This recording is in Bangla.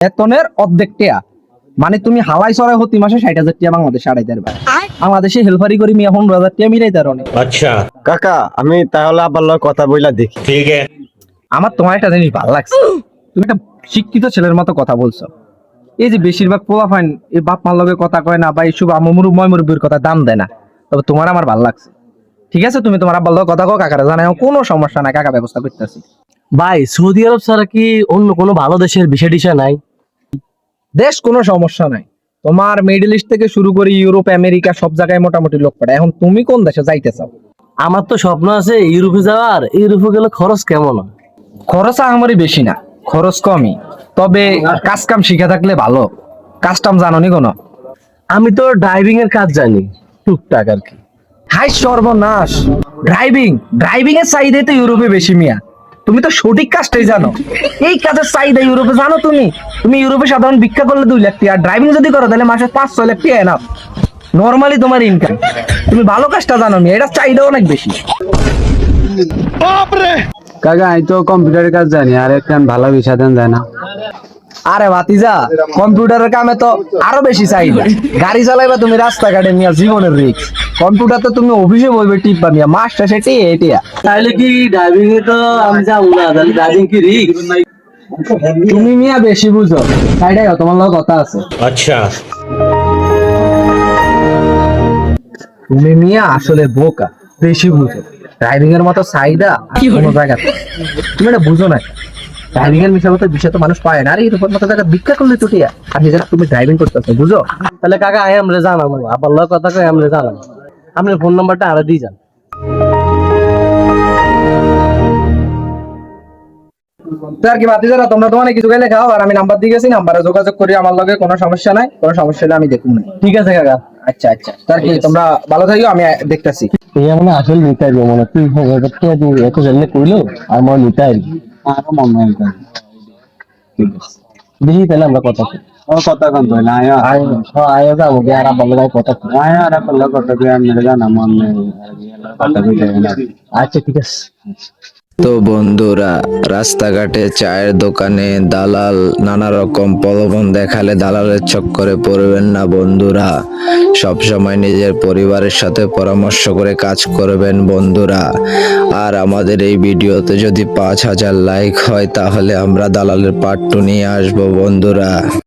বেতনের অর্ধেক টিয়া, মানে তুমি হালাই সরাই হতি মাসে 60,000 টিয়া বাংলাদেশে আড়াইতে পারবা। বাংলাদেশে হেলফারি করি মিয়া 15,000 টিয়া মিলাইতে পারো না। अच्छा কাকা আমি তাহলে আবার লয় কথা বইলা দেখি। ठीक है। আমার তোমার একটা জিনিস ভালো লাগছে, তুমি একটা শিক্ষিত ছেলের মতো কথা বলছো। এই যে বেশিরভাগ পোলাপাইন এই বাপ মার লগে কথা কয় না বা এইসব ময়মুরবির কথা দাম দেয় না, তবে তোমার আমার ভালো লাগছে। ঠিক আছে, তুমি তোমার আব্বার লগে কথা কও, কাকারা জানাই, কোনো সমস্যা নাই, কাকা ব্যবস্থা করতেছি। ভাই সৌদি আরব ছাড়া কি অন্য কোনো ভালো দেশের বিষয় টিষয় নাই? দেশ কোনো সমস্যা নাই, তোমার মিডল ইস্ট থেকে শুরু করে ইউরোপ আমেরিকা সব জায়গায় মোটামুটি লোক পাঠায়। এখন তুমি কোন দেশে যাইতে চাও? আমার তো স্বপ্ন আছে ইউরোপে যাওয়ার। ইউরোপে গেলে খরচ কেমন হয়? খরচ আমারই বেশি না, খরচ কমই, তবে কাজ কাম শিখে থাকলে ভালো। কাজ টাম জানো নি কোনো? আমি তো ড্রাইভিং এর কাজ জানি টুকটাক আর কি। হাই সর্বনাশ, ড্রাইভিং ড্রাইভিং এর চাহিদা তো ইউরোপে বেশি মিয়া। তুমি তো সঠিক কাজটাই জানো। এই কাজের চাহিদা ইউরোপে জানো তুমি? তুমি ইউরোপে সাধারণ ভিক্ষা করলে 2 লাখ টাকা, আর ড্রাইভিং যদি করো তাহলে মাসে 5-6 লাখ টাকা এনাফ নরমালি তোমার ইনকাম। তুমি ভালো কাজটা জানো মিয়া, এটা চাহিদা অনেক বেশি। কাকা আমি তো কম্পিউটারের কাজ জানি, আর একটা ভালো বিষয় দেন যায় না। আরে ভাতিজা, কম্পিউটারের কামে তো আরো বেশি চাহিদা। গাড়ি চালাইবা তুমি রাস্তাঘাটে মিয়া, জীবনের রিস্ক। কম্পিউটার তো তুমি অফিসে বইবে টিপবা মিয়া, মাস শেষে এটা। তাহলে কি ড্রাইভিং এ তো আমি যাবো না, তাহলে ড্রাইভিং কি রিস্ক? তুমি মিয়া বেশি বুঝো, সাইডে তোমার লগে কথা আছে। अच्छा তুমি মিয়া আসলে বোকা, বেশি বুঝো। ড্রাইভিং এর মতো চাহিদা কোনো জায়গাতে তুমি এটা বুঝো না। ড্রাইভিং এর বিষয় তো মানুষ পায় না। আর এরকম মতো জায়গা ভিক্ষা করলে তো টিয়া, আর নিজেরা তুমি ড্রাইভিং করতেছো, বুঝো? তাহলে কাকা আই আমরা জানাবো, আবার লয় কথা কই আমরা জানাবো। আপনার ফোন নাম্বারটা আরে দিয়ে যান। তো আর কি ভাতিজারা, তোমরা তোমার কিছু গেলে খাও, আর আমি নাম্বার দিয়ে গেছি, নাম্বারে যোগাযোগ করি। আমার লগে কোনো সমস্যা নাই, কোনো সমস্যা হলে আমি দেখুন। ঠিক আছে কাকা। আচ্ছা আচ্ছা, তার কি তোমরা ভালো থাকিও, আমি দেখতেছি। এই মানে আসল নিতে আসবো মনে তুই এত জানলে কইলো আর মনে নিতে আসবি আর মনে হয় দেখি তাহলে আমরা কথা কই। ও কথা কন তো না আয়া আয়া যাবো আর আবার লয় কথা কই। আয়া আর পাল্লা কথা কই আমি জানা মনে কথা কই না। আচ্ছা ঠিক আছে। তো বন্ধুরা, রাস্তাঘাটে চায়ের দোকানে দালাল নানা রকম প্রলোভন দেখালে দালালের চক্করে পড়বেন না বন্ধুরা। সব সময় নিজের পরিবারের সাথে পরামর্শ করে কাজ করবেন বন্ধুরা। আর আমাদের এই ভিডিওতে যদি 5,000 লাইক হয় তাহলে আমরা দালালের পার্ট 2 নিয়ে আসবো বন্ধুরা।